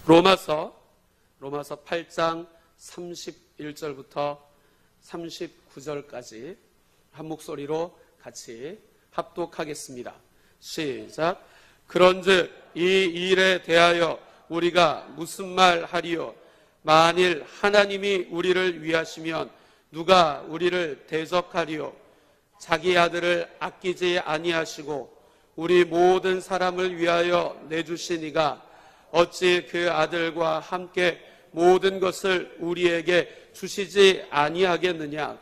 로마서 8장 31절부터 39절까지 한 목소리로 같이 합독하겠습니다. 시작. 그런즉 이 일에 대하여 우리가 무슨 말 하리요? 만일 하나님이 우리를 위하시면 누가 우리를 대적하리요? 자기 아들을 아끼지 아니하시고 우리 모든 사람을 위하여 내주신 이가 어찌 그 아들과 함께 모든 것을 우리에게 주시지 아니하겠느냐?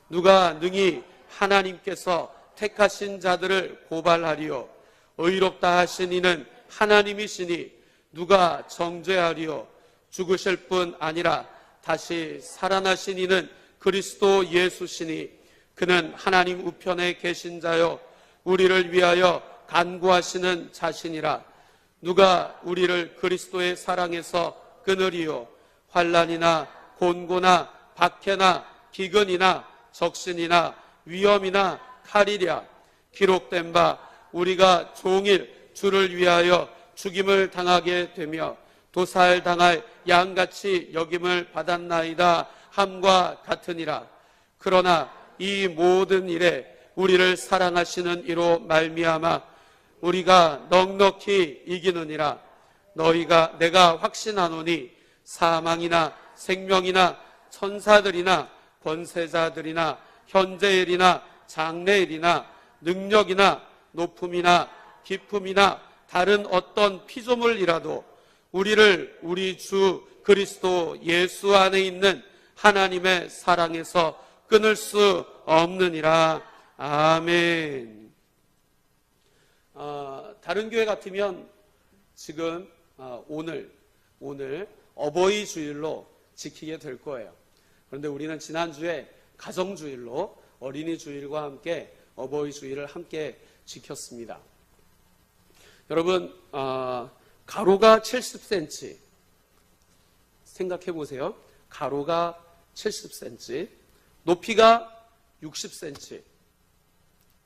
누가 능히 하나님께서 택하신 자들을 고발하리요? 의롭다 하신 이는 하나님이시니 누가 정죄하리요? 죽으실 뿐 아니라 다시 살아나신 이는 그리스도 예수시니 그는 하나님 우편에 계신 자요 우리를 위하여 간구하시는 자신이라. 누가 우리를 그리스도의 사랑에서 끊으리요? 환난이나 곤고나 박해나 기근이나 적신이나 위험이나 칼이랴. 기록된 바 우리가 종일 주를 위하여 죽임을 당하게 되며 도살당할 양같이 여김을 받았나이다 함과 같으니라. 그러나 이 모든 일에 우리를 사랑하시는 이로 말미암아 우리가 넉넉히 이기느니라. 내가 확신하노니 사망이나 생명이나 천사들이나 권세자들이나 현재일이나 장래일이나 능력이나 높음이나 깊음이나 다른 어떤 피조물이라도 우리를 우리 주 그리스도 예수 안에 있는 하나님의 사랑에서 끊을 수 없느니라. 아멘. 다른 교회 같으면 지금 오늘 어버이 주일로 지키게 될 거예요. 그런데 우리는 지난주에 가정주일로 어린이 주일과 함께 어버이 주일을 함께 지켰습니다. 여러분, 가로가 70cm 생각해 보세요. 가로가 70cm, 높이가 60cm,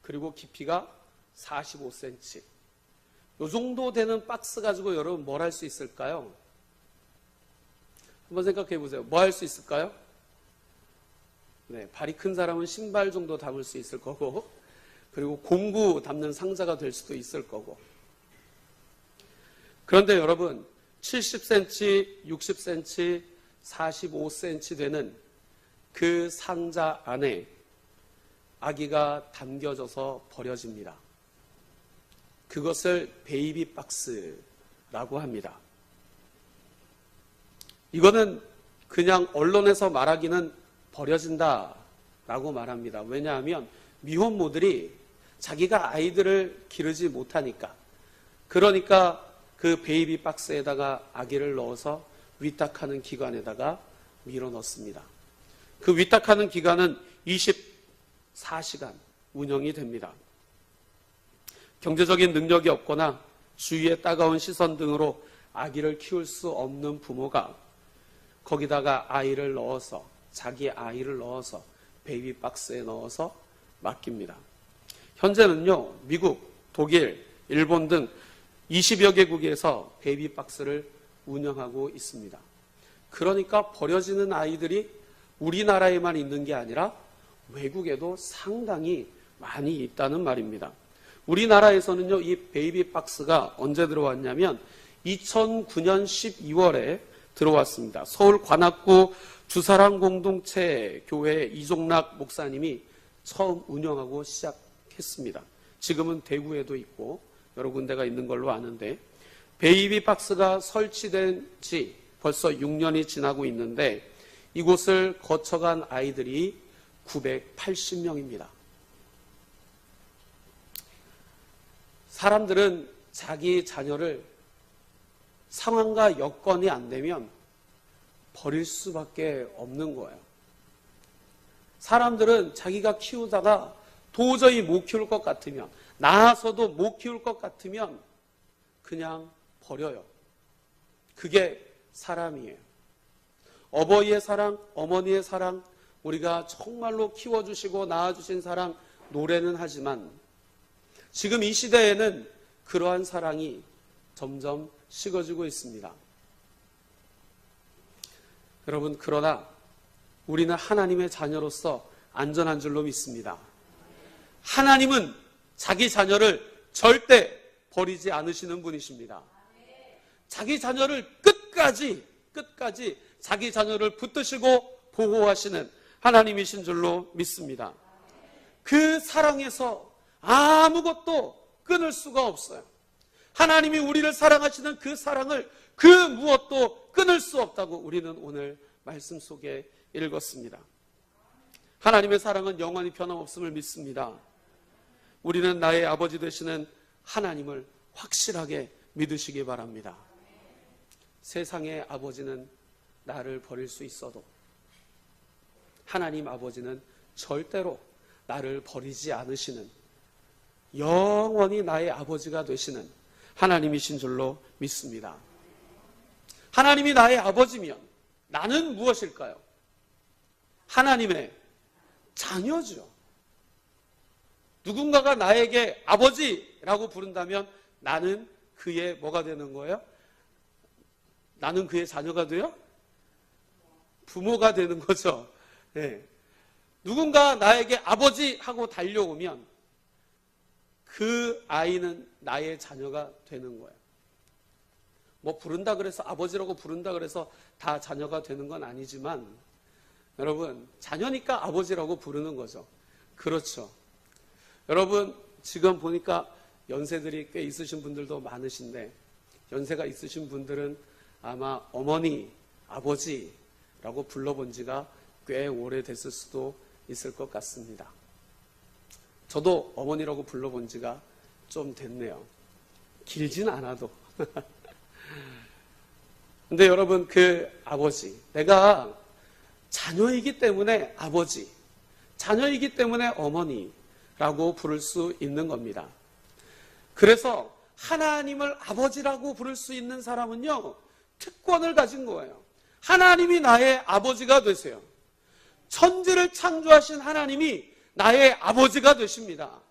그리고 깊이가 45cm. 이 정도 되는 박스 가지고 여러분 뭘 할 수 있을까요? 한번 생각해 보세요. 뭐 할 수 있을까요? 네, 발이 큰 사람은 신발 정도 담을 수 있을 거고, 그리고 공구 담는 상자가 될 수도 있을 거고. 그런데 여러분, 70cm, 60cm, 45cm 되는 그 상자 안에 아기가 담겨져서 버려집니다. 그것을 베이비 박스라고 합니다. 이거는 그냥 언론에서 말하기는 버려진다라고 말합니다. 왜냐하면 미혼모들이 자기가 아이들을 기르지 못하니까, 그러니까 그 베이비 박스에다가 아기를 넣어서 위탁하는 기관에다가 밀어 넣습니다. 그 위탁하는 기간은 24시간 운영이 됩니다. 경제적인 능력이 없거나 주위의 따가운 시선 등으로 아기를 키울 수 없는 부모가 거기다가 아이를 넣어서, 자기 아이를 넣어서 베이비 박스에 넣어서 맡깁니다. 현재는요, 미국, 독일, 일본 등 20여 개국에서 베이비 박스를 운영하고 있습니다. 그러니까 버려지는 아이들이 우리나라에만 있는 게 아니라 외국에도 상당히 많이 있다는 말입니다. 우리나라에서는요, 이 베이비 박스가 언제 들어왔냐면 2009년 12월에 들어왔습니다. 서울 관악구 주사랑 공동체 교회 이종락 목사님이 처음 운영하고 시작했습니다. 지금은 대구에도 있고 여러 군데가 있는 걸로 아는데, 베이비 박스가 설치된 지 벌써 6년이 지나고 있는데 이곳을 거쳐간 아이들이 980명입니다. 사람들은 자기 자녀를 상황과 여건이 안 되면 버릴 수밖에 없는 거예요. 사람들은 자기가 키우다가 도저히 못 키울 것 같으면, 낳아서도 못 키울 것 같으면 그냥 버려요. 그게 사람이에요. 어버이의 사랑, 어머니의 사랑, 우리가 정말로 키워주시고 낳아주신 사랑 노래는 하지만 지금 이 시대에는 그러한 사랑이 점점 식어지고 있습니다. 여러분, 그러나 우리는 하나님의 자녀로서 안전한 줄로 믿습니다. 하나님은 자기 자녀를 절대 버리지 않으시는 분이십니다. 자기 자녀를 끝까지 자기 자녀를 붙드시고 보호하시는 하나님이신 줄로 믿습니다. 그 사랑에서 아무것도 끊을 수가 없어요. 하나님이 우리를 사랑하시는 그 사랑을 그 무엇도 끊을 수 없다고 우리는 오늘 말씀 속에 읽었습니다. 하나님의 사랑은 영원히 변함없음을 믿습니다. 우리는 나의 아버지 되시는 하나님을 확실하게 믿으시기 바랍니다. 세상의 아버지는 나를 버릴 수 있어도 하나님 아버지는 절대로 나를 버리지 않으시는, 영원히 나의 아버지가 되시는 하나님이신 줄로 믿습니다. 하나님이 나의 아버지면 나는 무엇일까요? 하나님의 자녀죠. 누군가가 나에게 아버지라고 부른다면 나는 그의 뭐가 되는 거예요? 나는 그의 자녀가 돼요? 부모가 되는 거죠. 네. 누군가 나에게 아버지 하고 달려오면 그 아이는 나의 자녀가 되는 거예요. 뭐 부른다 그래서, 아버지라고 부른다 그래서 다 자녀가 되는 건 아니지만, 여러분, 자녀니까 아버지라고 부르는 거죠. 그렇죠. 여러분, 지금 보니까 연세들이 꽤 있으신 분들도 많으신데, 연세가 있으신 분들은 아마 어머니, 아버지라고 불러본 지가 꽤 오래됐을 수도 있을 것 같습니다. 저도 어머니라고 불러본 지가 좀 됐네요. 길진 않아도. 근데 여러분, 그 아버지, 내가 자녀이기 때문에 아버지, 자녀이기 때문에 어머니라고 부를 수 있는 겁니다. 그래서 하나님을 아버지라고 부를 수 있는 사람은요, 특권을 가진 거예요. 하나님이 나의 아버지가 되세요. 천지를 창조하신 하나님이 나의 아버지가 되십니다.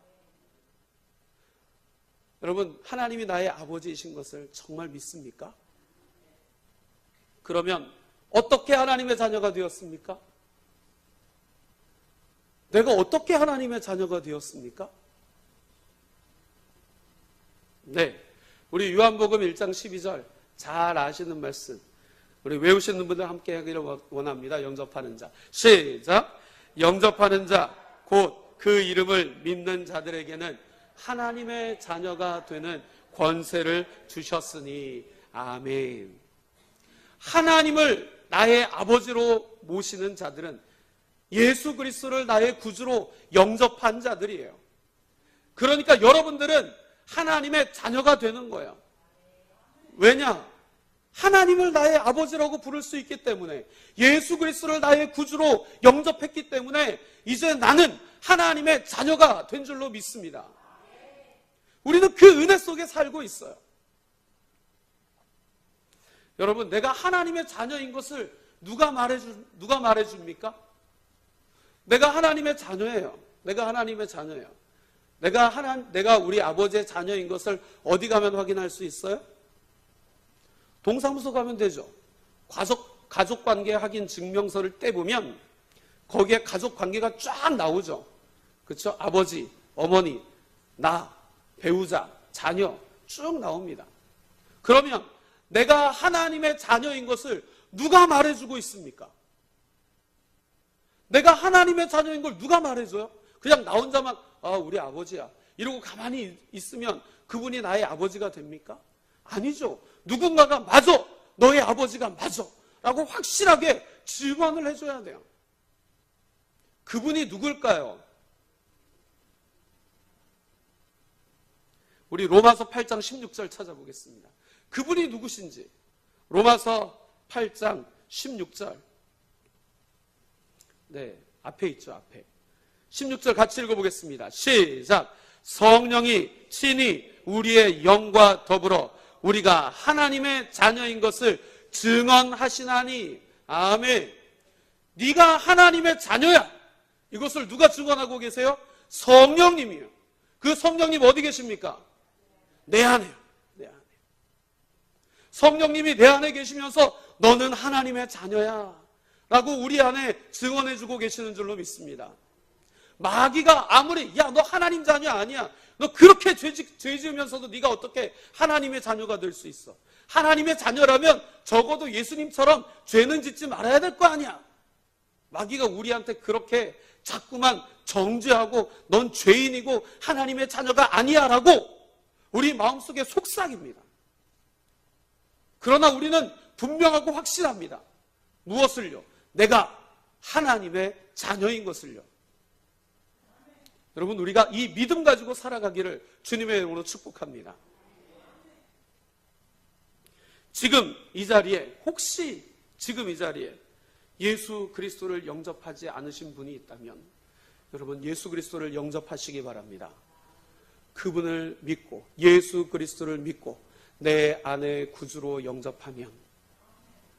여러분, 하나님이 나의 아버지이신 것을 정말 믿습니까? 그러면 어떻게 하나님의 자녀가 되었습니까? 내가 어떻게 하나님의 자녀가 되었습니까? 네, 우리 요한복음 1장 12절 잘 아시는 말씀, 우리 외우시는 분들 함께 하기를 원합니다. 영접하는 자, 시작. 영접하는 자, 곧 그 이름을 믿는 자들에게는 하나님의 자녀가 되는 권세를 주셨으니. 아멘. 하나님을 나의 아버지로 모시는 자들은 예수 그리스도를 나의 구주로 영접한 자들이에요. 그러니까 여러분들은 하나님의 자녀가 되는 거예요. 왜냐? 하나님을 나의 아버지라고 부를 수 있기 때문에, 예수 그리스도를 나의 구주로 영접했기 때문에 이제 나는 하나님의 자녀가 된 줄로 믿습니다. 우리는 그 은혜 속에 살고 있어요. 여러분, 내가 하나님의 자녀인 것을 누가 말해줍니까? 내가 하나님의 자녀예요. 내가 하나님의 자녀예요. 내가 우리 아버지의 자녀인 것을 어디 가면 확인할 수 있어요? 동사무소 가면 되죠. 가족관계 확인 증명서를 떼보면 거기에 가족관계가 쫙 나오죠. 그렇죠? 아버지, 어머니, 나, 배우자, 자녀 쭉 나옵니다. 그러면 내가 하나님의 자녀인 것을 누가 말해주고 있습니까? 내가 하나님의 자녀인 걸 누가 말해줘요? 그냥 나 혼자만 우리 아버지야 이러고 가만히 있으면 그분이 나의 아버지가 됩니까? 아니죠. 누군가가 맞아, 너의 아버지가 맞아 라고 확실하게 증언을 해줘야 돼요. 그분이 누굴까요? 우리 로마서 8장 16절 찾아보겠습니다. 그분이 누구신지. 로마서 8장 16절. 네, 앞에 있죠, 앞에. 16절 같이 읽어보겠습니다. 시작. 성령이 친히 우리의 영과 더불어 우리가 하나님의 자녀인 것을 증언하시나니. 아멘. 네가 하나님의 자녀야. 이것을 누가 증언하고 계세요? 성령님이요. 그 성령님 어디 계십니까? 내 안에요. 내 안에. 성령님이 내 안에 계시면서 너는 하나님의 자녀야. 라고 우리 안에 증언해주고 계시는 줄로 믿습니다. 마귀가 아무리 야 너 하나님 자녀 아니야, 너 그렇게 죄 지으면서도 네가 어떻게 하나님의 자녀가 될 수 있어, 하나님의 자녀라면 적어도 예수님처럼 죄는 짓지 말아야 될 거 아니야. 마귀가 우리한테 그렇게 자꾸만 정죄하고 넌 죄인이고 하나님의 자녀가 아니야 라고 우리 마음속에 속삭입니다. 그러나 우리는 분명하고 확실합니다. 무엇을요? 내가 하나님의 자녀인 것을요. 여러분, 우리가 이 믿음 가지고 살아가기를 주님의 이름으로 축복합니다. 지금 이 자리에, 혹시 지금 이 자리에 예수 그리스도를 영접하지 않으신 분이 있다면 여러분, 예수 그리스도를 영접하시기 바랍니다. 그분을 믿고 예수 그리스도를 믿고 내 안에 구주로 영접하면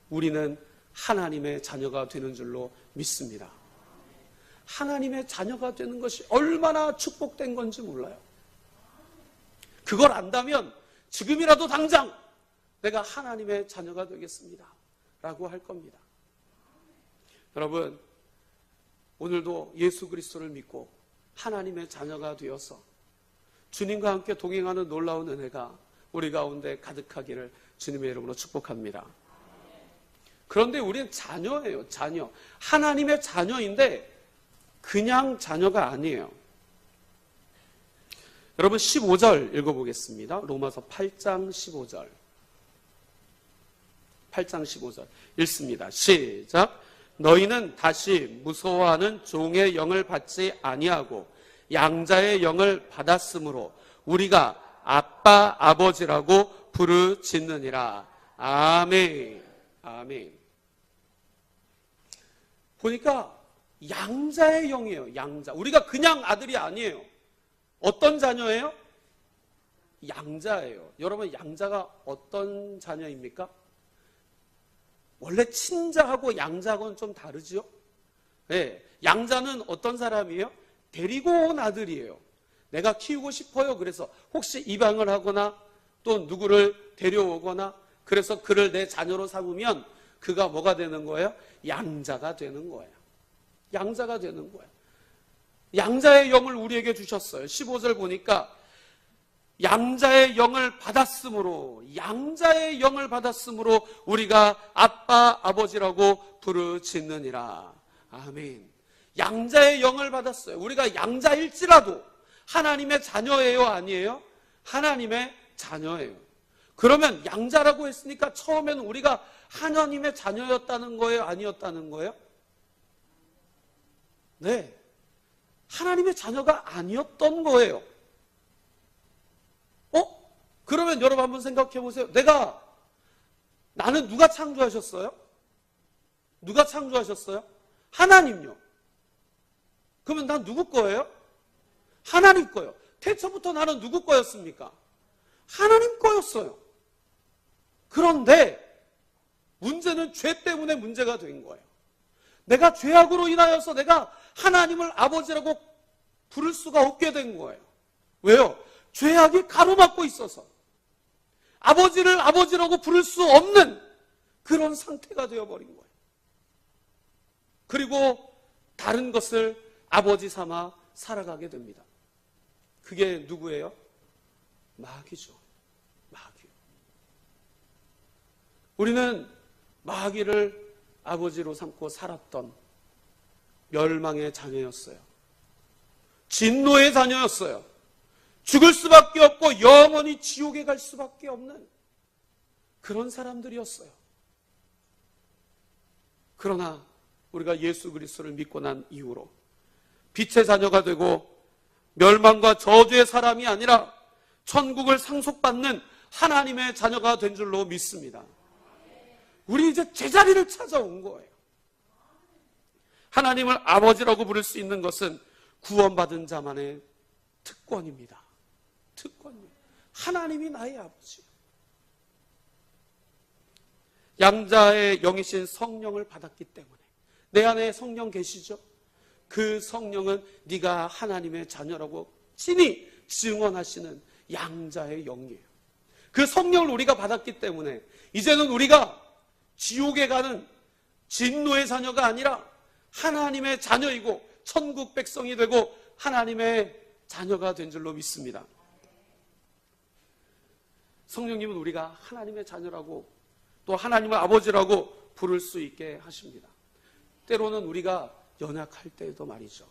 우리는 하나님의 자녀가 되는 줄로 믿습니다. 하나님의 자녀가 되는 것이 얼마나 축복된 건지 몰라요. 그걸 안다면 지금이라도 당장 내가 하나님의 자녀가 되겠습니다 라고 할 겁니다. 여러분, 오늘도 예수 그리스도를 믿고 하나님의 자녀가 되어서 주님과 함께 동행하는 놀라운 은혜가 우리 가운데 가득하기를 주님의 이름으로 축복합니다. 그런데 우리는 자녀예요. 자녀. 하나님의 자녀인데 그냥 자녀가 아니에요. 여러분, 15절 읽어보겠습니다. 로마서 8장 15절. 8장 15절 읽습니다. 시작. 너희는 다시 무서워하는 종의 영을 받지 아니하고 양자의 영을 받았으므로 우리가 아빠 아버지라고 부르짖느니라. 아멘. 아멘. 보니까 양자의 영이에요. 양자. 우리가 그냥 아들이 아니에요. 어떤 자녀예요? 양자예요. 여러분, 양자가 어떤 자녀입니까? 원래 친자하고 양자하고는 좀 다르죠? 네, 양자는 어떤 사람이에요? 데리고 온 아들이에요. 내가 키우고 싶어요. 그래서 혹시 입양을 하거나 또 누구를 데려오거나 그래서 그를 내 자녀로 삼으면 그가 뭐가 되는 거예요? 양자가 되는 거예요. 양자가 되는 거예요. 양자의 영을 우리에게 주셨어요. 15절 보니까 양자의 영을 받았으므로, 양자의 영을 받았으므로 우리가 아빠 아버지라고 부르짖느니라. 아멘. 양자의 영을 받았어요. 우리가 양자일지라도 하나님의 자녀예요, 아니에요? 하나님의 자녀예요. 그러면 양자라고 했으니까 처음에는 우리가 하나님의 자녀였다는 거예요, 아니었다는 거예요? 네, 하나님의 자녀가 아니었던 거예요. 그러면 여러분 한번 생각해 보세요. 나는 누가 창조하셨어요? 누가 창조하셨어요? 하나님요. 그러면 난 누구 거예요? 하나님 거요. 태초부터 나는 누구 거였습니까? 하나님 거였어요. 그런데 문제는 죄 때문에 문제가 된 거예요. 내가 죄악으로 인하여서 내가 하나님을 아버지라고 부를 수가 없게 된 거예요. 왜요? 죄악이 가로막고 있어서 아버지를 아버지라고 부를 수 없는 그런 상태가 되어버린 거예요. 그리고 다른 것을 아버지 삼아 살아가게 됩니다. 그게 누구예요? 마귀죠. 마귀. 우리는 마귀를 아버지로 삼고 살았던 멸망의 자녀였어요. 진노의 자녀였어요. 죽을 수밖에 없고 영원히 지옥에 갈 수밖에 없는 그런 사람들이었어요. 그러나 우리가 예수 그리스도를 믿고 난 이후로 빛의 자녀가 되고 멸망과 저주의 사람이 아니라 천국을 상속받는 하나님의 자녀가 된 줄로 믿습니다. 우리 이제 제자리를 찾아온 거예요. 하나님을 아버지라고 부를 수 있는 것은 구원받은 자만의 특권입니다. 특권입니다. 하나님이 나의 아버지. 양자의 영이신 성령을 받았기 때문에 내 안에 성령 계시죠? 그 성령은 네가 하나님의 자녀라고 친히 증언하시는 양자의 영이에요. 그 성령을 우리가 받았기 때문에 이제는 우리가 지옥에 가는 진노의 자녀가 아니라 하나님의 자녀이고 천국 백성이 되고 하나님의 자녀가 된 줄로 믿습니다. 성령님은 우리가 하나님의 자녀라고 또 하나님의 아버지라고 부를 수 있게 하십니다. 때로는 우리가 연약할 때에도 말이죠.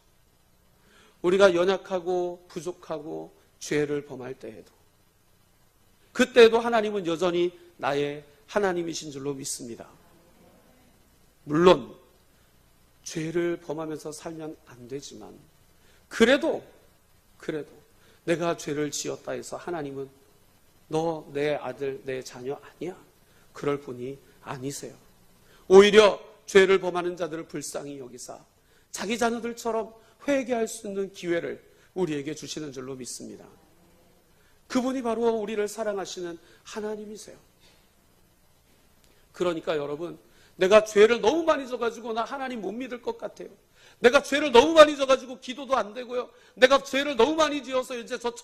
우리가 연약하고 부족하고 죄를 범할 때에도 그때에도 하나님은 여전히 나의 하나님이신 줄로 믿습니다. 물론 죄를 범하면서 살면 안 되지만 그래도 내가 죄를 지었다 해서 하나님은 너 내 아들 내 자녀 아니야, 그럴 분이 아니세요. 오히려 죄를 범하는 자들을 불쌍히 여기사 자기 자녀들처럼 회개할 수 있는 기회를 우리에게 주시는 줄로 믿습니다. 그분이 바로 우리를 사랑하시는 하나님이세요. 그러니까 여러분, 내가 죄를 너무 많이 져가지고 나 하나님 못 믿을 것 같아요. 내가 죄를 너무 많이 져가지고 기도도 안 되고요. 내가 죄를 너무 많이 지어서 이제 저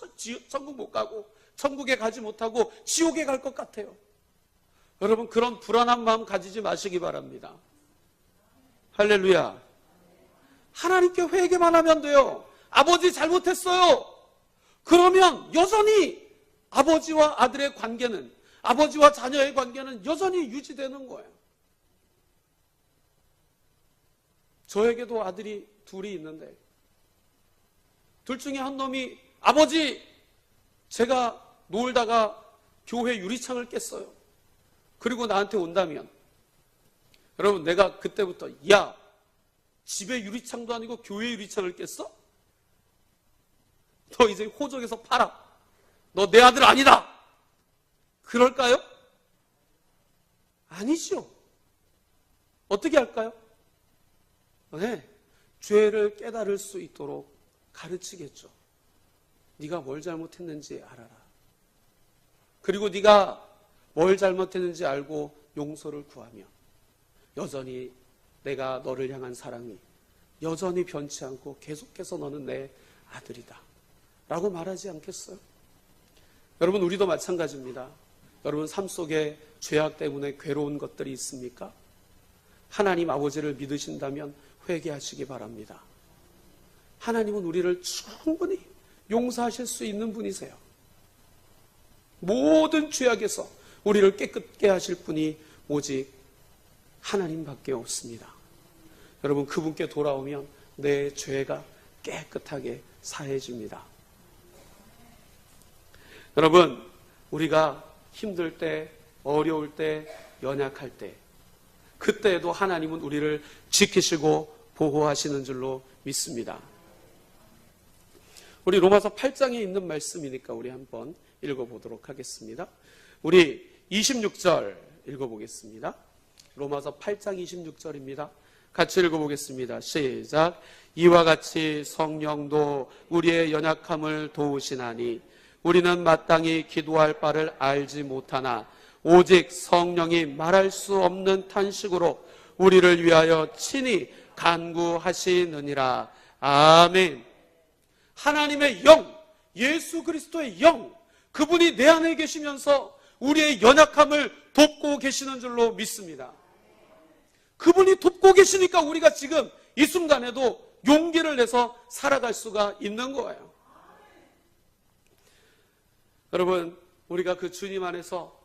천국 못 가고 천국에 가지 못하고 지옥에 갈 것 같아요. 여러분, 그런 불안한 마음 가지지 마시기 바랍니다. 할렐루야. 하나님께 회개만 하면 돼요. 아버지 잘못했어요. 그러면 여전히 아버지와 아들의 관계는, 아버지와 자녀의 관계는 여전히 유지되는 거예요. 저에게도 아들이 둘이 있는데 둘 중에 한 놈이 아버지, 제가 놀다가 교회 유리창을 깼어요. 그리고 나한테 온다면, 여러분, 내가 그때부터 야, 집에 유리창도 아니고 교회 유리창을 깼어? 너 이제 호적에서 팔아. 너 내 아들 아니다. 그럴까요? 아니죠. 어떻게 할까요? 네, 죄를 깨달을 수 있도록 가르치겠죠. 네가 뭘 잘못했는지 알아라. 그리고 네가 뭘 잘못했는지 알고 용서를 구하며 여전히 내가 너를 향한 사랑이 여전히 변치 않고 계속해서 너는 내 아들이다 라고 말하지 않겠어요? 여러분, 우리도 마찬가지입니다. 여러분, 삶 속에 죄악 때문에 괴로운 것들이 있습니까? 하나님 아버지를 믿으신다면 회개하시기 바랍니다. 하나님은 우리를 충분히 용서하실 수 있는 분이세요. 모든 죄악에서 우리를 깨끗게 하실 분이 오직 하나님밖에 없습니다. 여러분, 그분께 돌아오면 내 죄가 깨끗하게 사해집니다. 여러분, 우리가 힘들 때, 어려울 때, 연약할 때, 그때에도 하나님은 우리를 지키시고 보호하시는 줄로 믿습니다. 우리 로마서 8장에 있는 말씀이니까 우리 한번 읽어보도록 하겠습니다. 우리 26절 읽어보겠습니다. 로마서 8장 26절입니다. 같이 읽어보겠습니다. 시작. 이와 같이 성령도 우리의 연약함을 도우시나니 우리는 마땅히 기도할 바를 알지 못하나 오직 성령이 말할 수 없는 탄식으로 우리를 위하여 친히 간구하시느니라. 아멘. 하나님의 영, 예수 그리스도의 영, 그분이 내 안에 계시면서 우리의 연약함을 돕고 계시는 줄로 믿습니다. 그분이 돕고 계시니까 우리가 지금 이 순간에도 용기를 내서 살아갈 수가 있는 거예요. 여러분, 우리가 그 주님 안에서,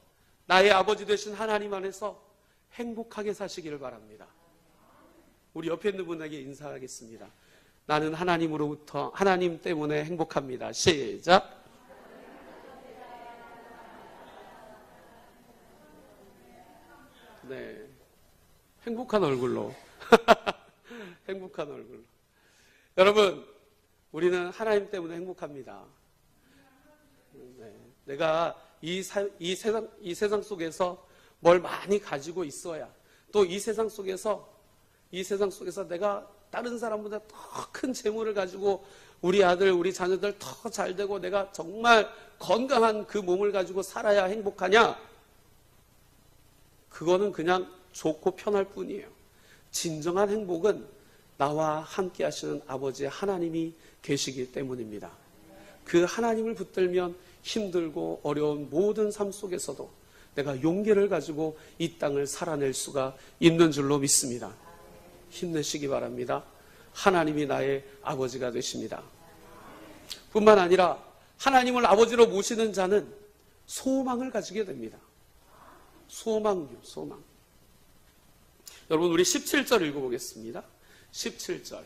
나의 아버지 되신 하나님 안에서 행복하게 사시기를 바랍니다. 우리 옆에 있는 분에게 인사하겠습니다. 나는 하나님으로부터, 하나님 때문에 행복합니다. 시작. 네, 행복한 얼굴로 행복한 얼굴로. 여러분, 우리는 하나님 때문에 행복합니다. 네, 내가 이 세상 속에서 뭘 많이 가지고 있어야, 또 이 세상 속에서 내가 다른 사람보다 더 큰 재물을 가지고 우리 아들, 우리 자녀들 더 잘 되고 내가 정말 건강한 그 몸을 가지고 살아야 행복하냐? 그거는 그냥 좋고 편할 뿐이에요. 진정한 행복은 나와 함께 하시는 아버지 하나님이 계시기 때문입니다. 그 하나님을 붙들면 힘들고 어려운 모든 삶 속에서도 내가 용기를 가지고 이 땅을 살아낼 수가 있는 줄로 믿습니다. 힘내시기 바랍니다. 하나님이 나의 아버지가 되십니다. 뿐만 아니라 하나님을 아버지로 모시는 자는 소망을 가지게 됩니다. 소망요, 소망. 여러분, 우리 17절 읽어보겠습니다. 17절.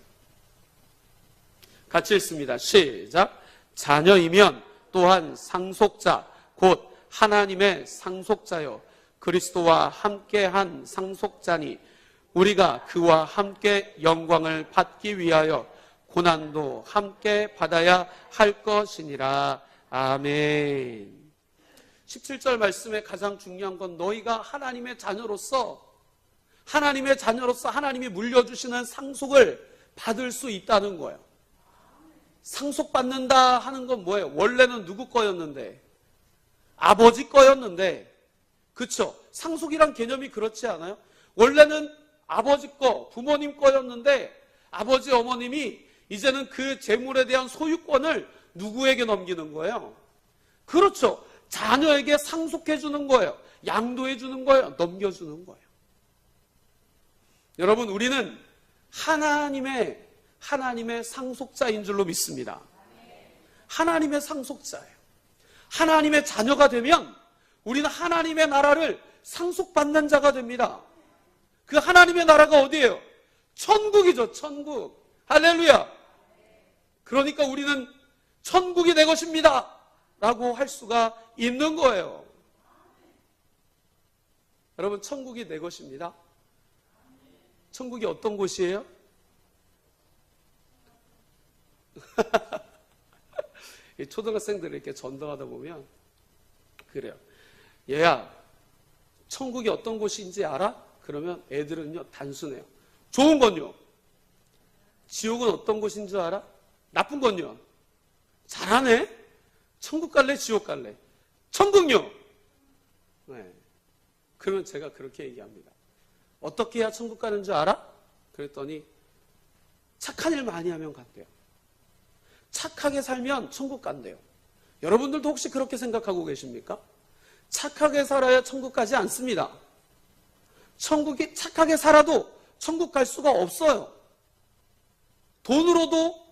같이 읽습니다. 시작. 자녀이면 또한 상속자, 곧 하나님의 상속자요 그리스도와 함께한 상속자니 우리가 그와 함께 영광을 받기 위하여 고난도 함께 받아야 할 것이니라. 아멘. 17절 말씀의 가장 중요한 건 너희가 하나님의 자녀로서 하나님이 물려주시는 상속을 받을 수 있다는 거예요. 상속받는다 하는 건 뭐예요? 원래는 누구 거였는데? 아버지 거였는데, 그쵸? 상속이란 개념이 그렇지 않아요? 원래는 아버지 거, 부모님 거였는데 아버지, 어머님이 이제는 그 재물에 대한 소유권을 누구에게 넘기는 거예요? 그렇죠. 자녀에게 상속해 주는 거예요. 양도해 주는 거예요. 넘겨주는 거예요. 여러분, 우리는 하나님의 상속자인 줄로 믿습니다. 하나님의 상속자예요. 하나님의 자녀가 되면 우리는 하나님의 나라를 상속받는 자가 됩니다. 그 하나님의 나라가 어디예요? 천국이죠. 천국. 할렐루야. 그러니까 우리는 천국이 내 것입니다 라고 할 수가 있는 거예요. 여러분, 천국이 내 것입니다. 천국이 어떤 곳이에요? 초등학생들을 이렇게 전도하다 보면 그래요. 얘야, 천국이 어떤 곳인지 알아? 그러면 애들은요 단순해요. 좋은 건요. 지옥은 어떤 곳인 줄 알아? 나쁜 건요. 잘하네. 천국 갈래? 지옥 갈래? 천국요. 네. 그러면 제가 그렇게 얘기합니다. 어떻게 해야 천국 가는 줄 알아? 그랬더니 착한 일 많이 하면 간대요. 착하게 살면 천국 간대요. 여러분들도 혹시 그렇게 생각하고 계십니까? 착하게 살아야 천국 가지 않습니다. 천국이 착하게 살아도 천국 갈 수가 없어요. 돈으로도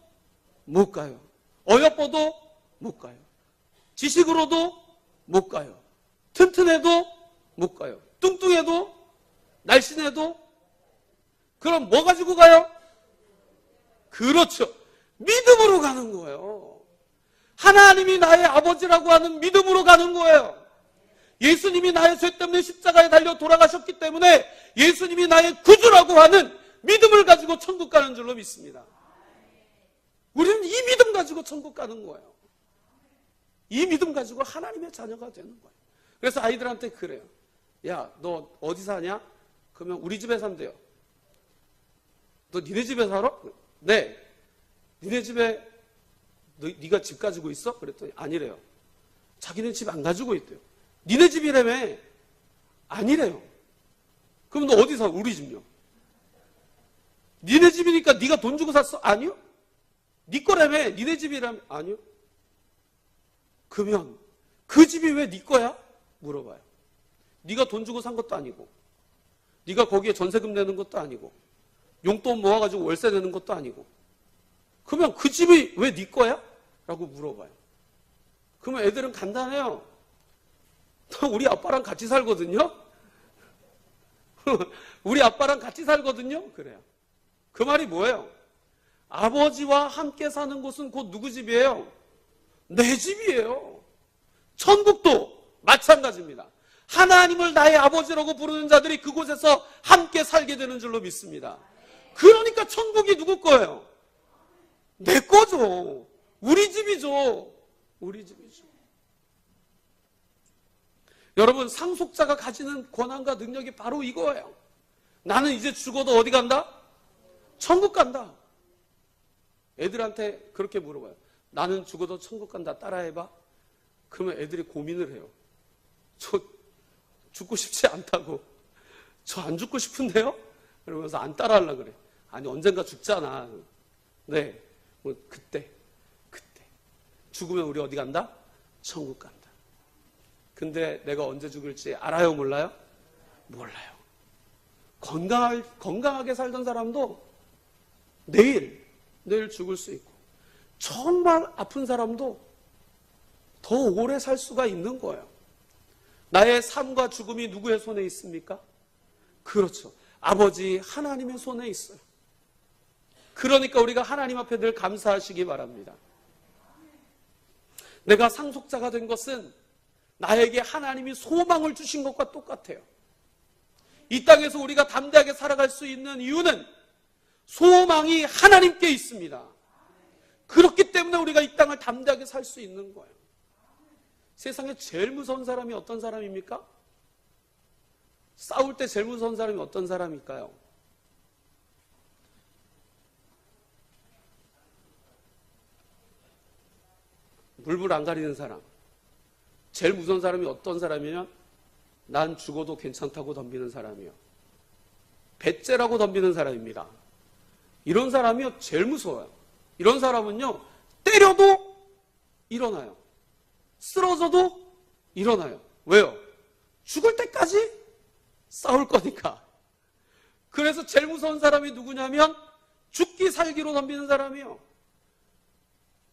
못 가요. 어여뻐도 못 가요. 지식으로도 못 가요. 튼튼해도 못 가요. 뚱뚱해도 날씬해도. 그럼 뭐 가지고 가요? 그렇죠. 믿음으로 가는 거예요. 하나님이 나의 아버지라고 하는 믿음으로 가는 거예요. 예수님이 나의 죄 때문에 십자가에 달려 돌아가셨기 때문에 예수님이 나의 구주라고 하는 믿음을 가지고 천국 가는 줄로 믿습니다. 우리는 이 믿음 가지고 천국 가는 거예요. 이 믿음 가지고 하나님의 자녀가 되는 거예요. 그래서 아이들한테 그래요. 야, 너 어디 사냐? 그러면 우리 집에 산대요. 너 니네 집에 살아? 네. 니네 집에 네가 집 가지고 있어? 그랬더니 아니래요. 자기는 집 안 가지고 있대요. 니네 집이라며. 아니래요. 그럼 너 어디 사? 우리 집요. 니네 집이니까 네가 돈 주고 샀어? 아니요. 네 거라며. 니네 집이라며. 아니요. 그러면 그 집이 왜 네 거야? 물어봐요. 네가 돈 주고 산 것도 아니고 네가 거기에 전세금 내는 것도 아니고 용돈 모아가지고 월세 내는 것도 아니고 그러면 그 집이 왜 네 거야? 라고 물어봐요. 그러면 애들은 간단해요. 우리 아빠랑 같이 살거든요. 우리 아빠랑 같이 살거든요. 그래요. 그 말이 뭐예요? 아버지와 함께 사는 곳은 곧 누구 집이에요? 내 집이에요. 천국도 마찬가지입니다. 하나님을 나의 아버지라고 부르는 자들이 그곳에서 함께 살게 되는 줄로 믿습니다. 그러니까 천국이 누구 거예요? 내 거죠. 우리 집이죠. 우리 집이죠. 여러분, 상속자가 가지는 권한과 능력이 바로 이거예요. 나는 이제 죽어도 어디 간다? 천국 간다. 애들한테 그렇게 물어봐요. 나는 죽어도 천국 간다. 따라해봐. 그러면 애들이 고민을 해요. 저 죽고 싶지 않다고. 저 안 죽고 싶은데요? 그러면서 안 따라하려고 그래. 아니, 언젠가 죽잖아. 네. 그때. 죽으면 우리 어디 간다? 천국 간다. 근데 내가 언제 죽을지 알아요, 몰라요? 몰라요. 건강하게 살던 사람도 내일 죽을 수 있고, 정말 아픈 사람도 더 오래 살 수가 있는 거예요. 나의 삶과 죽음이 누구의 손에 있습니까? 그렇죠. 아버지 하나님의 손에 있어요. 그러니까 우리가 하나님 앞에 늘 감사하시기 바랍니다. 내가 상속자가 된 것은 나에게 하나님이 소망을 주신 것과 똑같아요. 이 땅에서 우리가 담대하게 살아갈 수 있는 이유는 소망이 하나님께 있습니다. 그렇기 때문에 우리가 이 땅을 담대하게 살 수 있는 거예요. 세상에 제일 무서운 사람이 어떤 사람입니까? 싸울 때 제일 무서운 사람이 어떤 사람일까요? 물불 안 가리는 사람. 제일 무서운 사람이 어떤 사람이면 난 죽어도 괜찮다고 덤비는 사람이요. 배째라고 덤비는 사람입니다. 이런 사람이요 제일 무서워요. 이런 사람은요 때려도 일어나요. 쓰러져도 일어나요. 왜요? 죽을 때까지 싸울 거니까. 그래서 제일 무서운 사람이 누구냐면 죽기 살기로 덤비는 사람이요.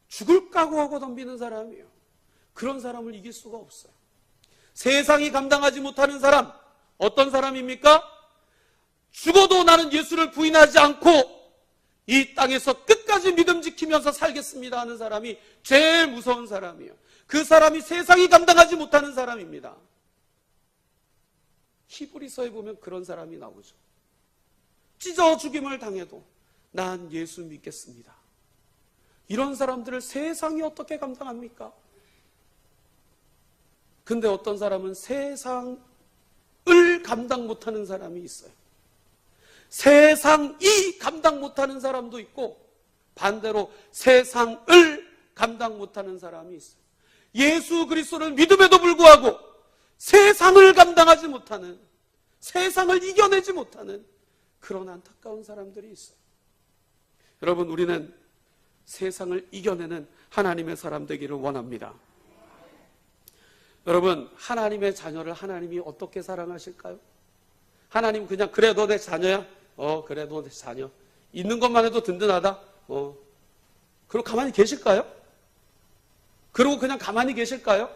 죽을 각오하고 덤비는 사람이요. 그런 사람을 이길 수가 없어요. 세상이 감당하지 못하는 사람, 어떤 사람입니까? 죽어도 나는 예수를 부인하지 않고 이 땅에서 끝까지 믿음 지키면서 살겠습니다 하는 사람이 제일 무서운 사람이에요. 그 사람이 세상이 감당하지 못하는 사람입니다. 히브리서에 보면 그런 사람이 나오죠. 찢어 죽임을 당해도 난 예수 믿겠습니다. 이런 사람들을 세상이 어떻게 감당합니까? 근데 어떤 사람은 세상을 감당 못하는 사람이 있어요. 세상이 감당 못하는 사람도 있고 반대로 세상을 감당 못하는 사람이 있어요. 예수 그리스도를 믿음에도 불구하고 세상을 감당하지 못하는, 세상을 이겨내지 못하는 그런 안타까운 사람들이 있어요. 여러분, 우리는 세상을 이겨내는 하나님의 사람 되기를 원합니다. 여러분, 하나님의 자녀를 하나님이 어떻게 사랑하실까요? 하나님 그냥 그래 너 내 자녀야? 그래 너 내 자녀. 있는 것만 해도 든든하다? 그리고 가만히 계실까요? 그러고 그냥 가만히 계실까요?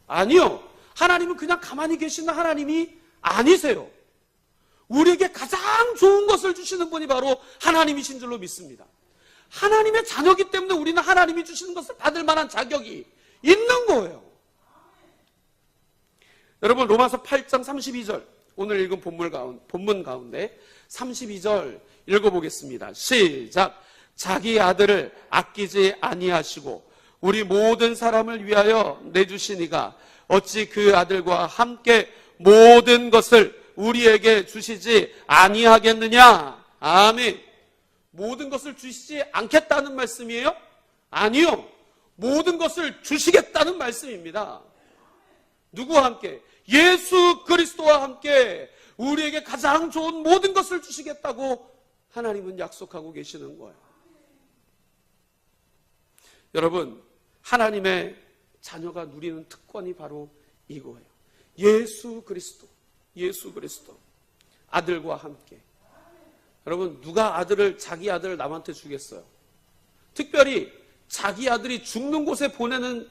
아니요. 하나님은 그냥 가만히 계시는 하나님이 아니세요. 우리에게 가장 좋은 것을 주시는 분이 바로 하나님이신 줄로 믿습니다. 하나님의 자녀이기 때문에 우리는 하나님이 주시는 것을 받을 만한 자격이 있는 거예요. 여러분, 로마서 8장 32절, 오늘 읽은 본문 가운데 32절 읽어보겠습니다. 시작. 자기 아들을 아끼지 아니하시고 우리 모든 사람을 위하여 내주시니가 어찌 그 아들과 함께 모든 것을 우리에게 주시지 아니하겠느냐. 아멘. 모든 것을 주시지 않겠다는 말씀이에요? 아니요. 모든 것을 주시겠다는 말씀입니다. 누구와 함께? 예수 그리스도와 함께 우리에게 가장 좋은 모든 것을 주시겠다고 하나님은 약속하고 계시는 거예요. 여러분, 하나님의 자녀가 누리는 특권이 바로 이거예요. 예수 그리스도, 예수 그리스도. 아들과 함께. 여러분, 누가 자기 아들을 남한테 주겠어요? 특별히 자기 아들이 죽는 곳에 보내는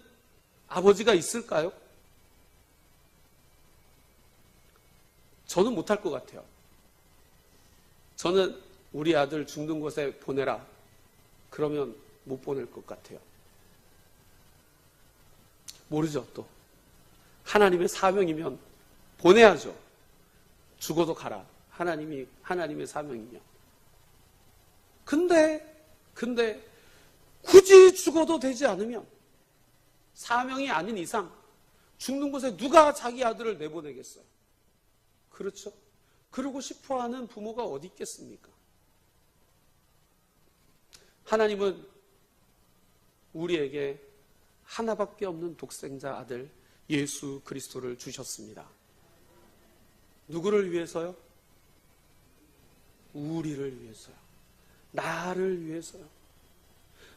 아버지가 있을까요? 저는 못할 것 같아요. 저는 우리 아들 죽는 곳에 보내라. 그러면 못 보낼 것 같아요. 모르죠, 또. 하나님의 사명이면 보내야죠. 죽어도 가라. 하나님의 사명이면. 근데 굳이 죽어도 되지 않으면, 사명이 아닌 이상 죽는 곳에 누가 자기 아들을 내보내겠어요? 그렇죠? 그러고 싶어하는 부모가 어디 있겠습니까? 하나님은 우리에게 하나밖에 없는 독생자 아들 예수 그리스도를 주셨습니다. 누구를 위해서요? 우리를 위해서요. 나를 위해서요.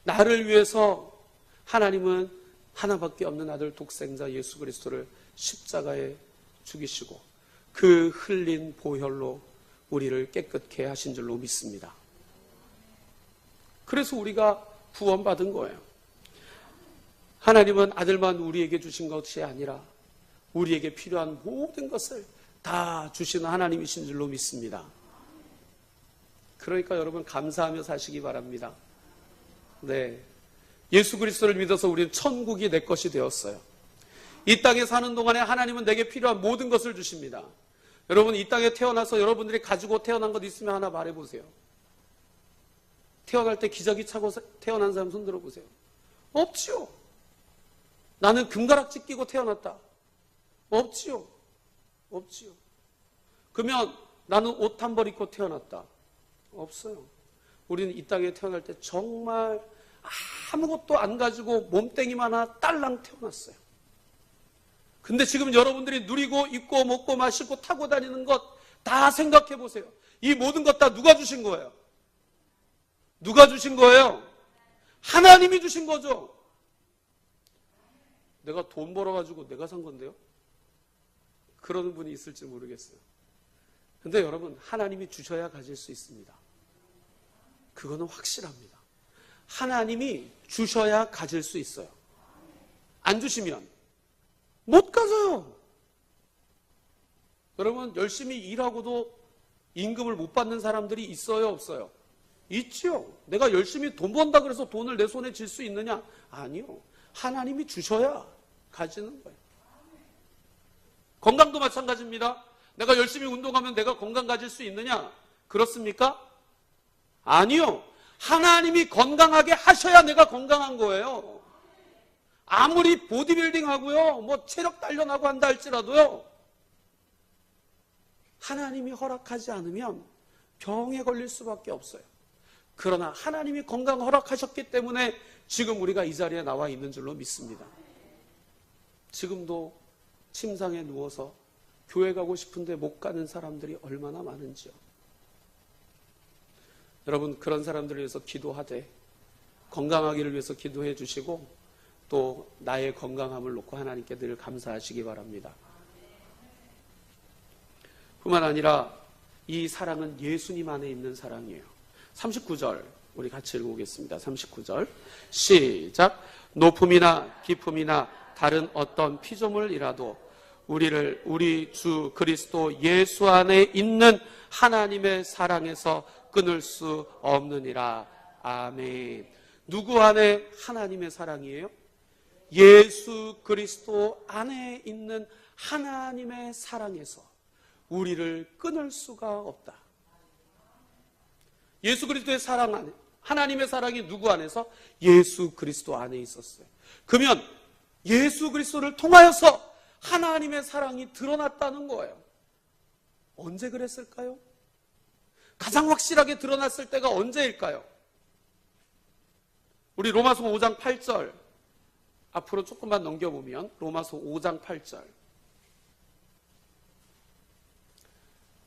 나를 위해서 하나님은 하나밖에 없는 아들 독생자 예수 그리스도를 십자가에 죽이시고 그 흘린 보혈로 우리를 깨끗게 하신 줄로 믿습니다. 그래서 우리가 구원받은 거예요. 하나님은 아들만 우리에게 주신 것이 아니라 우리에게 필요한 모든 것을 다 주시는 하나님이신 줄로 믿습니다. 그러니까 여러분 감사하며 사시기 바랍니다. 네, 예수 그리스도를 믿어서 우리는 천국이 내 것이 되었어요. 이 땅에 사는 동안에 하나님은 내게 필요한 모든 것을 주십니다. 여러분 이 땅에 태어나서 여러분들이 가지고 태어난 것 있으면 하나 말해보세요. 태어날 때 기저귀 차고 태어난 사람 손 들어보세요. 없지요. 나는 금가락지 끼고 태어났다. 없지요. 없지요. 그러면 나는 옷 한 벌 입고 태어났다. 없어요. 우리는 이 땅에 태어날 때 정말 아무것도 안 가지고 몸뚱이만 하나 딸랑 태어났어요. 근데 지금 여러분들이 누리고 입고 먹고 마시고 타고 다니는 것 다 생각해 보세요. 이 모든 것 다 누가 주신 거예요? 누가 주신 거예요? 하나님이 주신 거죠. 내가 돈 벌어가지고 내가 산 건데요? 그러는 분이 있을지 모르겠어요. 근데 여러분 하나님이 주셔야 가질 수 있습니다. 그거는 확실합니다. 하나님이 주셔야 가질 수 있어요. 안 주시면 못 가져요. 여러분 열심히 일하고도 임금을 못 받는 사람들이 있어요, 없어요? 있지요. 내가 열심히 돈 번다 그래서 돈을 내 손에 쥘 수 있느냐? 아니요. 하나님이 주셔야 가지는 거예요. 건강도 마찬가지입니다. 내가 열심히 운동하면 내가 건강 가질 수 있느냐? 그렇습니까? 아니요. 하나님이 건강하게 하셔야 내가 건강한 거예요. 아무리 보디빌딩 하고요, 뭐 체력 단련하고 한다 할지라도요, 하나님이 허락하지 않으면 병에 걸릴 수밖에 없어요. 그러나 하나님이 건강 허락하셨기 때문에 지금 우리가 이 자리에 나와 있는 줄로 믿습니다. 지금도 침상에 누워서 교회 가고 싶은데 못 가는 사람들이 얼마나 많은지요. 여러분 그런 사람들을 위해서 기도하되 건강하기를 위해서 기도해 주시고 또 나의 건강함을 놓고 하나님께 늘 감사하시기 바랍니다. 뿐만 아니라 이 사랑은 예수님 안에 있는 사랑이에요. 39절 우리 같이 읽어보겠습니다. 39절 시작. 높음이나 깊음이나 다른 어떤 피조물이라도 우리를 우리 주 그리스도 예수 안에 있는 하나님의 사랑에서 끊을 수 없느니라. 아멘. 누구 안에 하나님의 사랑이에요? 예수 그리스도 안에 있는 하나님의 사랑에서 우리를 끊을 수가 없다. 예수 그리스도의 사랑 안에, 하나님의 사랑이 누구 안에서? 예수 그리스도 안에 있었어요. 그러면 예수 그리스도를 통하여서 하나님의 사랑이 드러났다는 거예요. 언제 그랬을까요? 가장 확실하게 드러났을 때가 언제일까요? 우리 로마서 5장 8절 앞으로 조금만 넘겨보면 로마서 5장 8절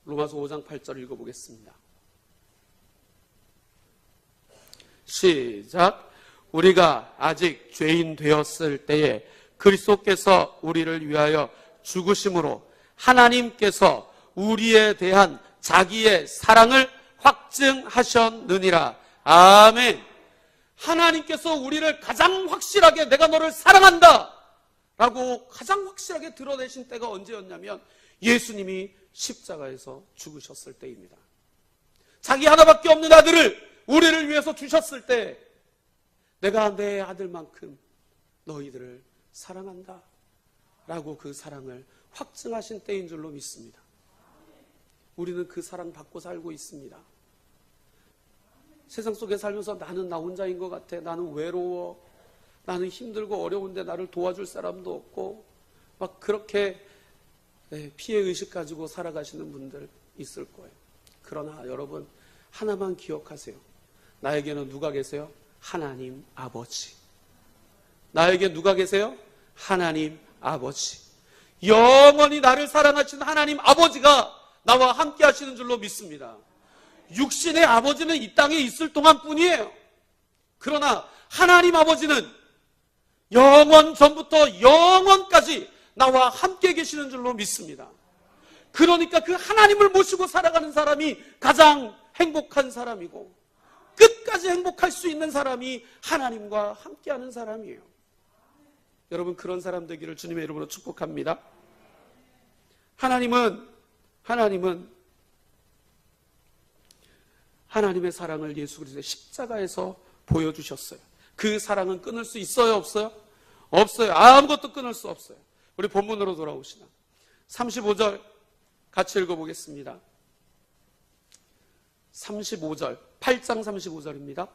로마서 5장 8절 읽어보겠습니다. 시작. 우리가 아직 죄인 되었을 때에 그리스도께서 우리를 위하여 죽으심으로 하나님께서 우리에 대한 자기의 사랑을 확증하셨느니라. 아멘. 하나님께서 우리를 가장 확실하게 내가 너를 사랑한다 라고 가장 확실하게 드러내신 때가 언제였냐면 예수님이 십자가에서 죽으셨을 때입니다. 자기 하나밖에 없는 아들을 우리를 위해서 주셨을 때 내가 내 아들만큼 너희들을 사랑한다 라고 그 사랑을 확증하신 때인 줄로 믿습니다. 우리는 그 사랑 받고 살고 있습니다. 세상 속에 살면서 나는 나 혼자인 것 같아. 나는 외로워. 나는 힘들고 어려운데 나를 도와줄 사람도 없고 막 그렇게 피해의식 가지고 살아가시는 분들 있을 거예요. 그러나 여러분 하나만 기억하세요. 나에게는 누가 계세요? 하나님 아버지. 나에게 누가 계세요? 하나님 아버지. 영원히 나를 사랑하시는 하나님 아버지가 나와 함께 하시는 줄로 믿습니다. 육신의 아버지는 이 땅에 있을 동안 뿐이에요. 그러나 하나님 아버지는 영원 전부터 영원까지 나와 함께 계시는 줄로 믿습니다. 그러니까 그 하나님을 모시고 살아가는 사람이 가장 행복한 사람이고 끝까지 행복할 수 있는 사람이 하나님과 함께하는 사람이에요. 여러분, 그런 사람 되기를 주님의 이름으로 축복합니다. 하나님은 하나님의 사랑을 예수 그리스도의 십자가에서 보여주셨어요. 그 사랑은 끊을 수 있어요, 없어요? 없어요. 아무것도 끊을 수 없어요. 우리 본문으로 돌아오시나 35절 같이 읽어보겠습니다. 35절, 8장 35절입니다.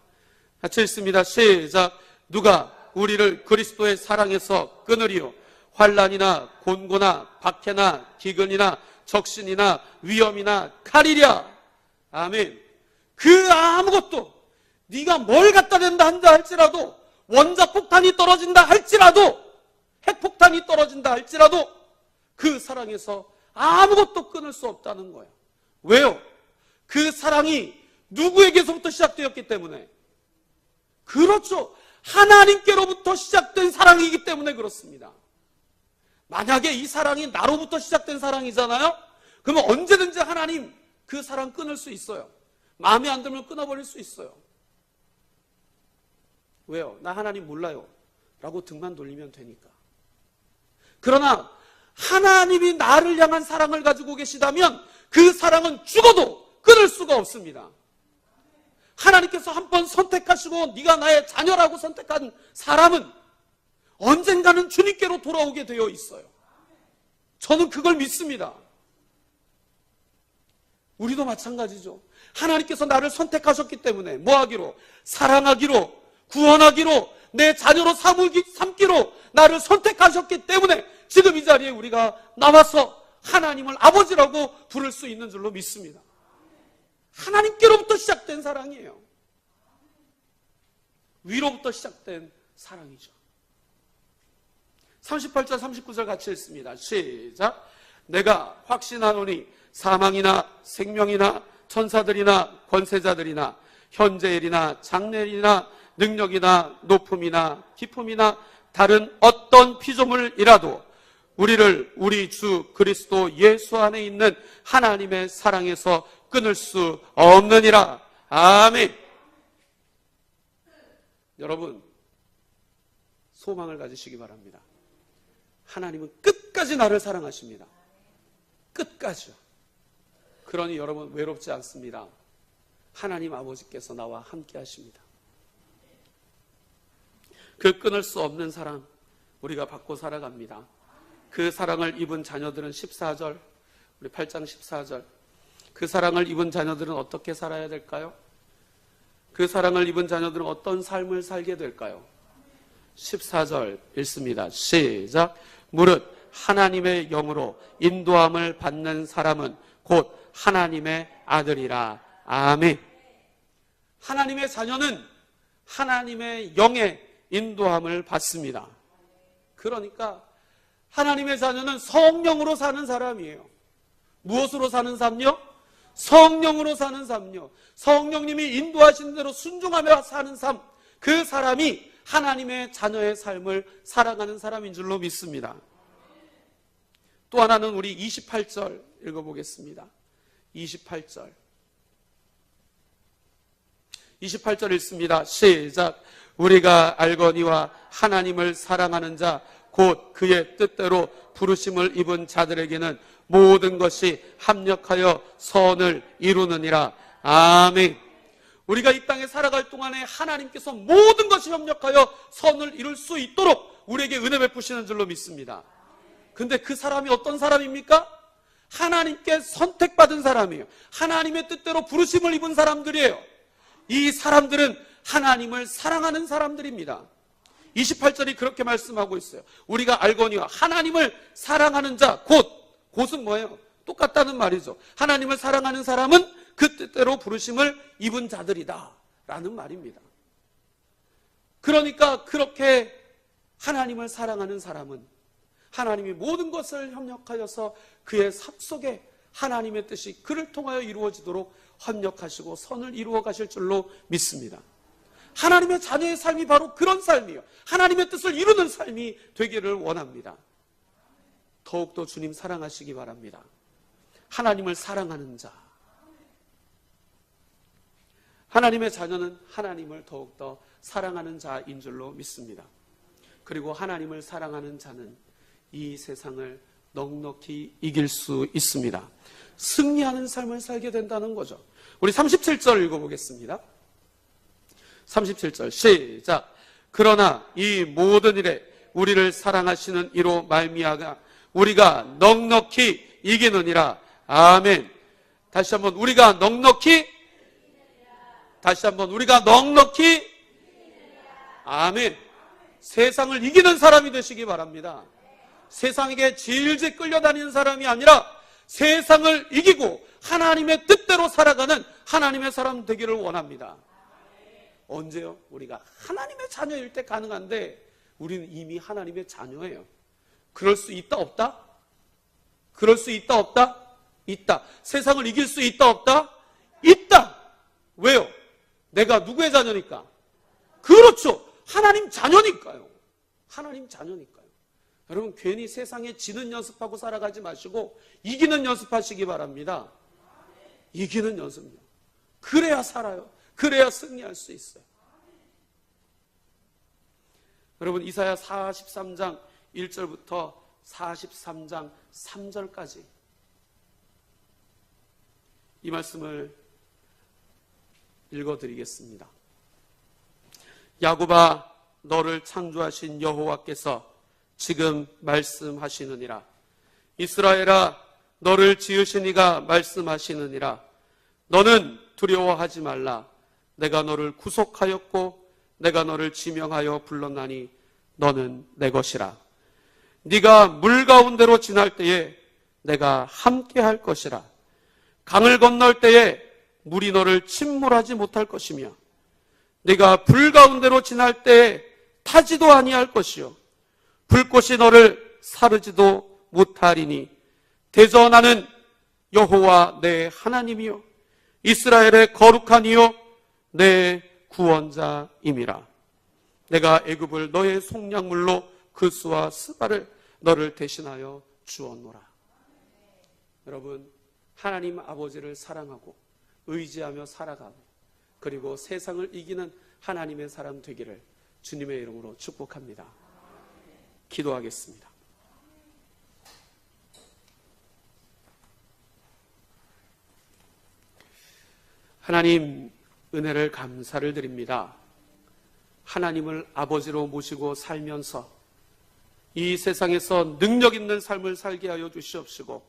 같이 읽습니다. 시작. 누가 우리를 그리스도의 사랑에서 끊으리요? 환난이나 곤고나 박해나 기근이나 적신이나 위험이나 칼이랴. 아멘. 그 아무것도, 네가 뭘 갖다 댄다 한다 할지라도, 원자폭탄이 떨어진다 할지라도, 핵폭탄이 떨어진다 할지라도 그 사랑에서 아무것도 끊을 수 없다는 거예요. 왜요? 그 사랑이 누구에게서부터 시작되었기 때문에. 그렇죠. 하나님께로부터 시작된 사랑이기 때문에 그렇습니다. 만약에 이 사랑이 나로부터 시작된 사랑이잖아요? 그러면 언제든지 하나님 그 사랑 끊을 수 있어요. 마음에 안 들면 끊어버릴 수 있어요. 왜요? 나 하나님 몰라요 라고 등만 돌리면 되니까. 그러나 하나님이 나를 향한 사랑을 가지고 계시다면 그 사랑은 죽어도 끊을 수가 없습니다. 하나님께서 한번 선택하시고 네가 나의 자녀라고 선택한 사람은 언젠가는 주님께로 돌아오게 되어 있어요. 저는 그걸 믿습니다. 우리도 마찬가지죠. 하나님께서 나를 선택하셨기 때문에 뭐하기로? 사랑하기로, 구원하기로, 내 자녀로 삼기로 나를 선택하셨기 때문에 지금 이 자리에 우리가 나와서 하나님을 아버지라고 부를 수 있는 줄로 믿습니다. 하나님께로부터 시작된 사랑이에요. 위로부터 시작된 사랑이죠. 38절 39절 같이 읽습니다. 시작. 내가 확신하노니 사망이나 생명이나 천사들이나 권세자들이나 현재일이나 장래일이나 능력이나 높음이나 깊음이나 다른 어떤 피조물이라도 우리를 우리 주 그리스도 예수 안에 있는 하나님의 사랑에서 끊을 수 없느니라. 아멘. 여러분, 소망을 가지시기 바랍니다. 하나님은 끝까지 나를 사랑하십니다. 끝까지요. 그러니 여러분 외롭지 않습니다. 하나님 아버지께서 나와 함께 하십니다. 그 끊을 수 없는 사랑 우리가 받고 살아갑니다. 그 사랑을 입은 자녀들은 14절, 우리 8장 14절. 그 사랑을 입은 자녀들은 어떻게 살아야 될까요? 그 사랑을 입은 자녀들은 어떤 삶을 살게 될까요? 14절 읽습니다. 시작. 무릇 하나님의 영으로 인도함을 받는 사람은 곧 하나님의 아들이라. 아멘. 하나님의 자녀는 하나님의 영의 인도함을 받습니다. 그러니까 하나님의 자녀는 성령으로 사는 사람이에요. 무엇으로 사는 삶요? 성령으로 사는 삶요. 성령님이 인도하신 대로 순종하며 사는 삶. 그 사람이 하나님의 자녀의 삶을 살아가는 사람인 줄로 믿습니다. 또 하나는 우리 28절 읽어보겠습니다. 28절 읽습니다. 시작. 우리가 알거니와 하나님을 사랑하는 자 곧 그의 뜻대로 부르심을 입은 자들에게는 모든 것이 합력하여 선을 이루느니라. 아멘. 우리가 이 땅에 살아갈 동안에 하나님께서 모든 것이 협력하여 선을 이룰 수 있도록 우리에게 은혜 베푸시는 줄로 믿습니다. 근데 그 사람이 어떤 사람입니까? 하나님께 선택받은 사람이에요. 하나님의 뜻대로 부르심을 입은 사람들이에요. 이 사람들은 하나님을 사랑하는 사람들입니다. 28절이 그렇게 말씀하고 있어요. 우리가 알거니와 하나님을 사랑하는 자 곧은 뭐예요? 똑같다는 말이죠. 하나님을 사랑하는 사람은 그 뜻대로 부르심을 입은 자들이다 라는 말입니다. 그러니까 그렇게 하나님을 사랑하는 사람은 하나님이 모든 것을 협력하여서 그의 삶 속에 하나님의 뜻이 그를 통하여 이루어지도록 협력하시고 선을 이루어 가실 줄로 믿습니다. 하나님의 자녀의 삶이 바로 그런 삶이에요. 하나님의 뜻을 이루는 삶이 되기를 원합니다. 더욱더 주님 사랑하시기 바랍니다. 하나님을 사랑하는 자. 하나님의 자녀는 하나님을 더욱더 사랑하는 자인 줄로 믿습니다. 그리고 하나님을 사랑하는 자는 이 세상을 넉넉히 이길 수 있습니다. 승리하는 삶을 살게 된다는 거죠. 우리 37절 읽어보겠습니다. 37절 시작. 그러나 이 모든 일에 우리를 사랑하시는 이로 말미암아 우리가 넉넉히 이기느니라. 아멘. 다시 한번 우리가 넉넉히 아멘. 세상을 이기는 사람이 되시기 바랍니다. 세상에게 질질 끌려다니는 사람이 아니라 세상을 이기고 하나님의 뜻대로 살아가는 하나님의 사람 되기를 원합니다. 언제요? 우리가 하나님의 자녀일 때 가능한데 우리는 이미 하나님의 자녀예요. 그럴 수 있다 없다? 그럴 수 있다 없다? 있다. 세상을 이길 수 있다 없다? 있다. 왜요? 내가 누구의 자녀니까? 그렇죠. 하나님 자녀니까요. 하나님 자녀니까요. 여러분 괜히 세상에 지는 연습하고 살아가지 마시고 이기는 연습하시기 바랍니다. 이기는 연습요. 그래야 살아요. 그래야 승리할 수 있어요. 여러분 이사야 43장 1절부터 43장 3절까지 이 말씀을 읽어드리겠습니다. 야곱아 너를 창조하신 여호와께서 지금 말씀하시느니라. 이스라엘아 너를 지으신 이가 말씀하시느니라. 너는 두려워하지 말라. 내가 너를 구속하였고 내가 너를 지명하여 불렀나니 너는 내 것이라. 네가 물 가운데로 지날 때에 내가 함께 할 것이라. 강을 건널 때에 물이 너를 침몰하지 못할 것이며 네가 불 가운데로 지날 때에 타지도 아니할 것이요 불꽃이 너를 사르지도 못하리니 대전하는 여호와 내 하나님이요 이스라엘의 거룩한 이요 내 구원자임이라. 내가 애굽을 너의 속량물로 그스와 스바를 너를 대신하여 주었노라. 여러분 하나님 아버지를 사랑하고 의지하며 살아가고 그리고 세상을 이기는 하나님의 사람 되기를 주님의 이름으로 축복합니다. 기도하겠습니다. 하나님 은혜를 감사를 드립니다. 하나님을 아버지로 모시고 살면서 이 세상에서 능력 있는 삶을 살게 하여 주시옵시고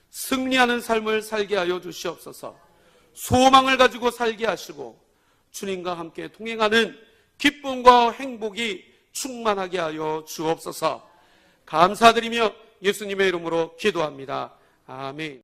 승리하는 삶을 살게 하여 주시옵소서. 소망을 가지고 살게 하시고 주님과 함께 동행하는 기쁨과 행복이 충만하게 하여 주옵소서. 감사드리며 예수님의 이름으로 기도합니다. 아멘.